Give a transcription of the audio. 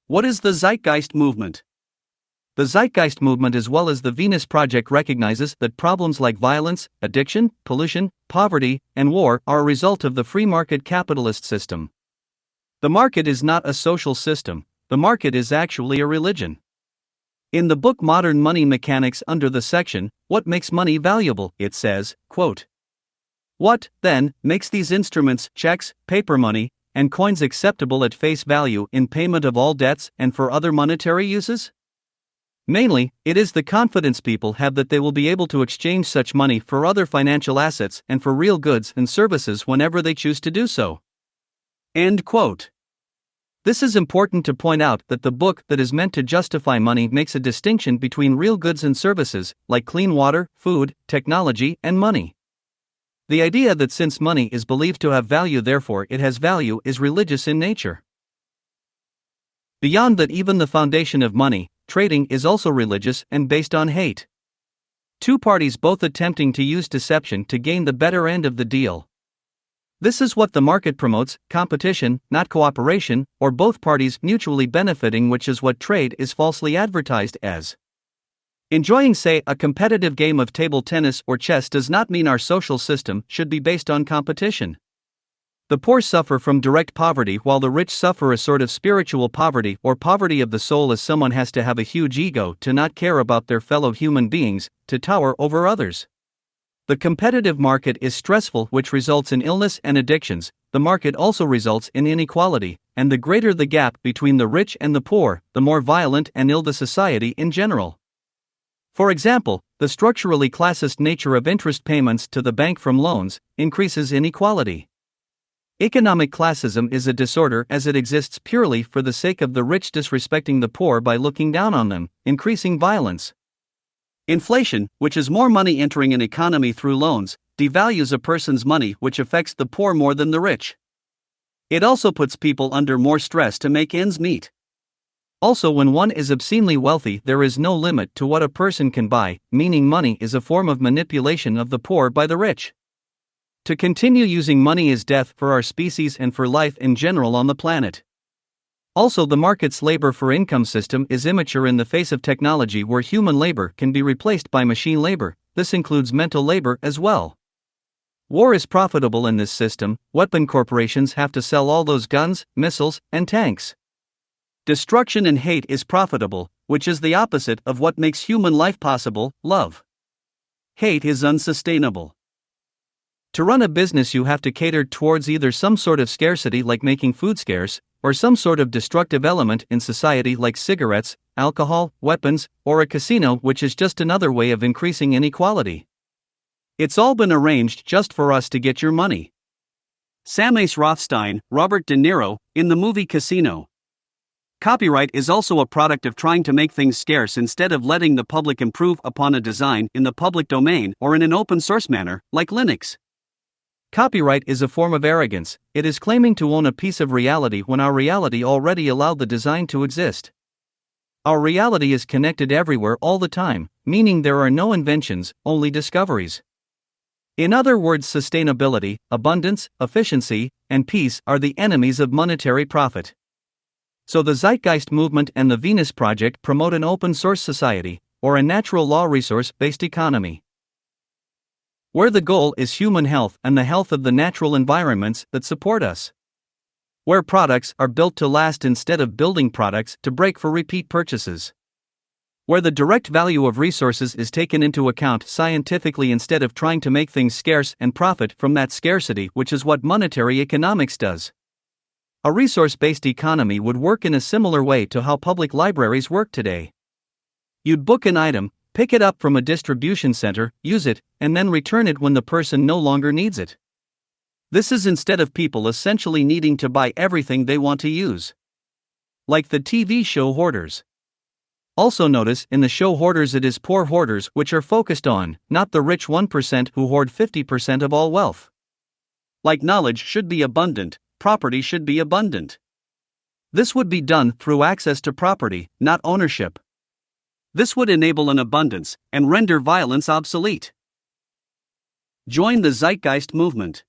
What is the zeitgeist movement? The zeitgeist movement, as well as the Venus Project, recognizes that problems like violence, addiction, pollution, poverty, and war are a result of the free market capitalist system. The market is not a social system, the market is actually a religion. In the book Modern Money Mechanics, under the section, What Makes Money Valuable, it says, quote, "What, then, makes these instruments, checks, paper money, and coins acceptable at face value in payment of all debts and for other monetary uses? Mainly, it is the confidence people have that they will be able to exchange such money for other financial assets and for real goods and services whenever they choose to do so." End quote. This is important to point out that the book that is meant to justify money makes a distinction between real goods and services, like clean water, food, technology, and money. The idea that since money is believed to have value, therefore it has value, is religious in nature. Beyond that, even the foundation of money, trading, is also religious and based on hate. Two parties both attempting to use deception to gain the better end of the deal. This is what the market promotes: competition, not cooperation, or both parties mutually benefiting, which is what trade is falsely advertised as. Enjoying, say, a competitive game of table tennis or chess does not mean our social system should be based on competition. The poor suffer from direct poverty while the rich suffer a sort of spiritual poverty or poverty of the soul, as someone has to have a huge ego to not care about their fellow human beings, to tower over others. The competitive market is stressful, which results in illness and addictions. The market also results in inequality, and the greater the gap between the rich and the poor, the more violent and ill the society in general. For example, the structurally classist nature of interest payments to the bank from loans increases inequality. Economic classism is a disorder as it exists purely for the sake of the rich disrespecting the poor by looking down on them, increasing violence. Inflation, which is more money entering an economy through loans, devalues a person's money, which affects the poor more than the rich. It also puts people under more stress to make ends meet. Also, when one is obscenely wealthy, there is no limit to what a person can buy, meaning money is a form of manipulation of the poor by the rich. To continue using money is death for our species and for life in general on the planet. Also, the market's labor for income system is immature in the face of technology, where human labor can be replaced by machine labor. This includes mental labor as well. War is profitable in this system. Weapon corporations have to sell all those guns, missiles, and tanks. Destruction and hate is profitable, which is the opposite of what makes human life possible: love. Hate is unsustainable. To run a business, you have to cater towards either some sort of scarcity, like making food scarce, or some sort of destructive element in society, like cigarettes, alcohol, weapons, or a casino, which is just another way of increasing inequality. It's all been arranged just for us to get your money. Sam Ace Rothstein, Robert De Niro, in the movie Casino. Copyright is also a product of trying to make things scarce instead of letting the public improve upon a design in the public domain or in an open source manner, like Linux. Copyright is a form of arrogance. It is claiming to own a piece of reality when our reality already allowed the design to exist. Our reality is connected everywhere all the time, meaning there are no inventions, only discoveries. In other words, sustainability, abundance, efficiency, and peace are the enemies of monetary profit. So the Zeitgeist movement and the Venus Project promote an open source society, or a natural law resource-based economy, where the goal is human health and the health of the natural environments that support us. Where products are built to last instead of building products to break for repeat purchases. Where the direct value of resources is taken into account scientifically instead of trying to make things scarce and profit from that scarcity, which is what monetary economics does. A resource-based economy would work in a similar way to how public libraries work today. You'd book an item, pick it up from a distribution center, use it, and then return it when the person no longer needs it. This is instead of people essentially needing to buy everything they want to use. Like the TV show Hoarders. Also notice, in the show Hoarders, it is poor hoarders which are focused on, not the rich 1% who hoard 50% of all wealth. Like knowledge should be abundant, property should be abundant. This would be done through access to property, not ownership. This would enable an abundance and render violence obsolete. Join the Zeitgeist movement.